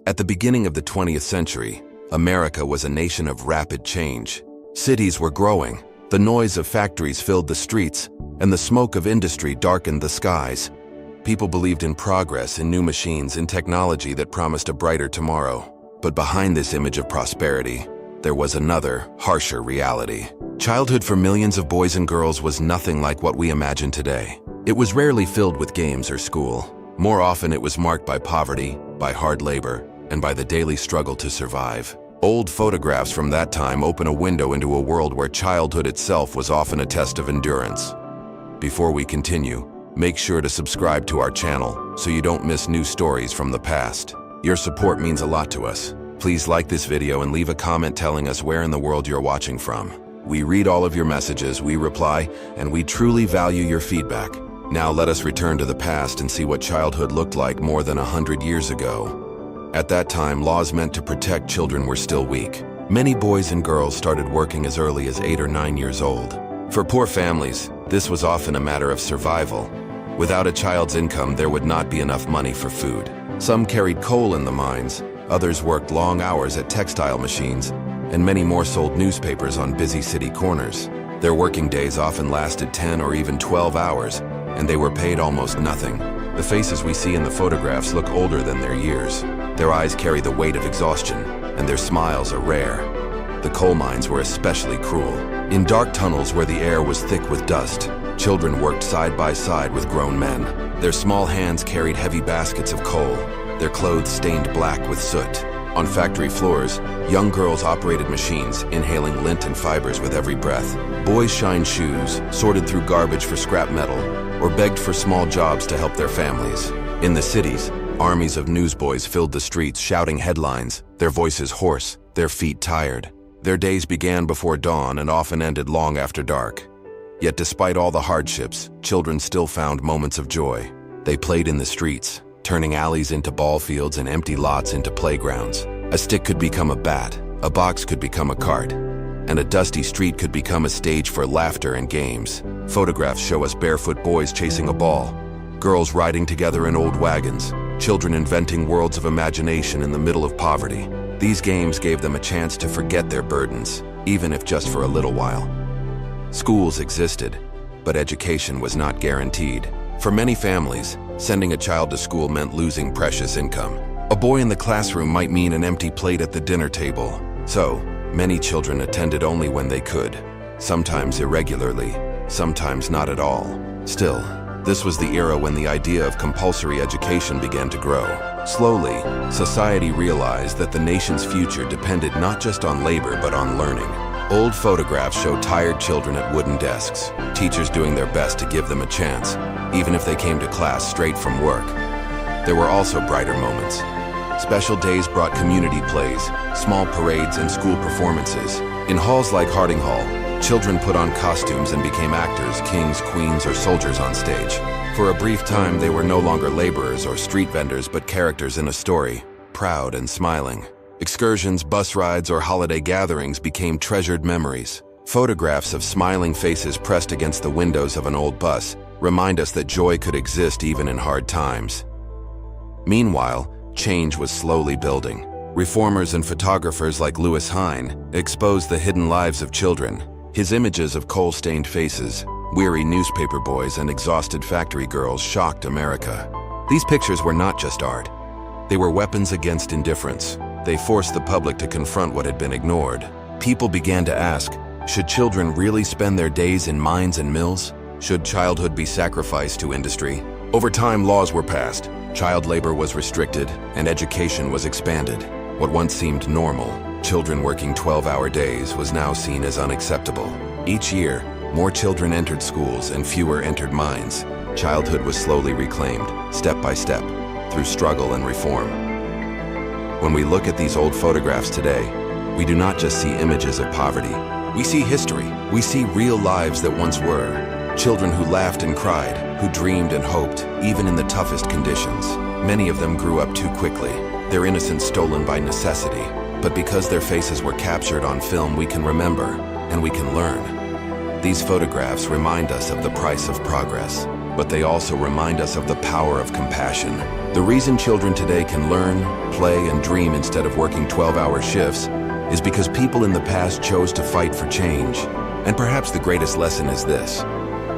At the beginning of the 20th century, America was a nation of rapid change. Cities were growing, the noise of factories filled the streets, and the smoke of industry darkened the skies. People believed in progress, in new machines, in technology that promised a brighter tomorrow. But behind this image of prosperity, there was another, harsher reality. Childhood for millions of boys and girls was nothing like what we imagine today. It was rarely filled with games or school. More often it was marked by poverty, by hard labor, and by the daily struggle to survive. Old photographs from that time open a window into a world where childhood itself was often a test of endurance. Before we continue, make sure to subscribe to our channel so you don't miss new stories from the past. Your support means a lot to us. Please like this video and leave a comment telling us where in the world you're watching from. We read all of your messages, we reply, and we truly value your feedback. Now let us return to the past and see what childhood looked like more than 100 years ago. At that time, laws meant to protect children were still weak. Many boys and girls started working as early as 8 or 9 years old. For poor families, this was often a matter of survival. Without a child's income, there would not be enough money for food. Some carried coal in the mines, others worked long hours at textile machines, and many more sold newspapers on busy city corners. Their working days often lasted 10 or even 12 hours, and they were paid almost nothing. The faces we see in the photographs look older than their years. Their eyes carry the weight of exhaustion, and their smiles are rare. The coal mines were especially cruel. In dark tunnels where the air was thick with dust, children worked side by side with grown men. Their small hands carried heavy baskets of coal, their clothes stained black with soot. On factory floors, young girls operated machines, inhaling lint and fibers with every breath. Boys shined shoes, sorted through garbage for scrap metal, or begged for small jobs to help their families. In the cities, armies of newsboys filled the streets shouting headlines, their voices hoarse, their feet tired. Their days began before dawn and often ended long after dark. Yet despite all the hardships, children still found moments of joy. They played in the streets, turning alleys into ball fields and empty lots into playgrounds. A stick could become a bat, a box could become a cart, and a dusty street could become a stage for laughter and games. Photographs show us barefoot boys chasing a ball, girls riding together in old wagons, children inventing worlds of imagination in the middle of poverty. These games gave them a chance to forget their burdens, even if just for a little while. Schools existed, but education was not guaranteed. For many families, sending a child to school meant losing precious income. A boy in the classroom might mean an empty plate at the dinner table. So, many children attended only when they could, sometimes irregularly, sometimes not at all. Still, this was the era when the idea of compulsory education began to grow. Slowly, society realized that the nation's future depended not just on labor but on learning. Old photographs show tired children at wooden desks, teachers doing their best to give them a chance, even if they came to class straight from work. There were also brighter moments. Special days brought community plays, small parades, and school performances. In halls like Harding Hall, children put on costumes and became actors, kings, queens, or soldiers on stage. For a brief time, they were no longer laborers or street vendors, but characters in a story, proud and smiling. Excursions, bus rides, or holiday gatherings became treasured memories. Photographs of smiling faces pressed against the windows of an old bus remind us that joy could exist even in hard times. Meanwhile, change was slowly building. Reformers and photographers like Lewis Hine exposed the hidden lives of children. His images of coal-stained faces, weary newspaper boys, and exhausted factory girls shocked America. These pictures were not just art. They were weapons against indifference. They forced the public to confront what had been ignored. People began to ask, should children really spend their days in mines and mills? Should childhood be sacrificed to industry? Over time, laws were passed. Child labor was restricted, and education was expanded. What once seemed normal, children working 12-hour days, was now seen as unacceptable. Each year, more children entered schools and fewer entered mines. Childhood was slowly reclaimed, step by step, through struggle and reform. When we look at these old photographs today, we do not just see images of poverty. We see history. We see real lives that once were. Children who laughed and cried, who dreamed and hoped, even in the toughest conditions. Many of them grew up too quickly, their innocence stolen by necessity. But because their faces were captured on film, we can remember, and we can learn. These photographs remind us of the price of progress. but they also remind us of the power of compassion. The reason children today can learn, play, and dream instead of working 12-hour shifts is because people in the past chose to fight for change. And perhaps the greatest lesson is this: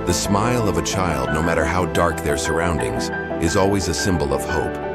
the smile of a child, no matter how dark their surroundings, is always a symbol of hope.